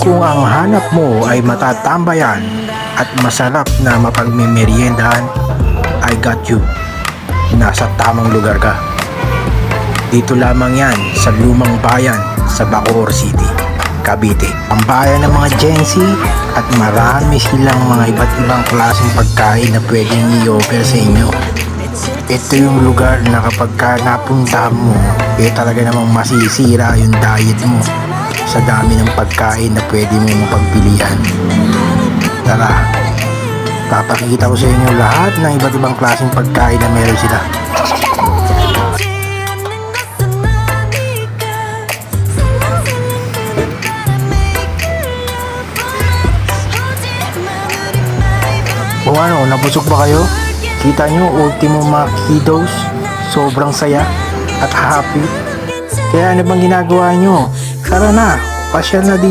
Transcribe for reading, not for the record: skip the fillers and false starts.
Kung ang hanap mo ay matatambayan at masarap na mapagmemeryendahan, I got you. Nasa tamang lugar ka. Dito lamang yan sa Lumang Bayan sa Bacoor City, Cavite. Ang bayan ng mga Gen Z at marami silang mga iba't ibang klaseng pagkain na pwedeng i-offer sa inyo. Ito yung lugar na kapag ka napunta mo, talaga namang masisira yung diet mo sa dami ng pagkain na pwede mong pagpilian. Tara, papakita ko sa inyo lahat ng iba't ibang klaseng pagkain na meron sila. O ano, nabusog ba kayo? Kita nyo, ultimo mga kiddos, sobrang saya at happy. Kaya ano bang ginagawa nyo? Tara na, pasyal na dito.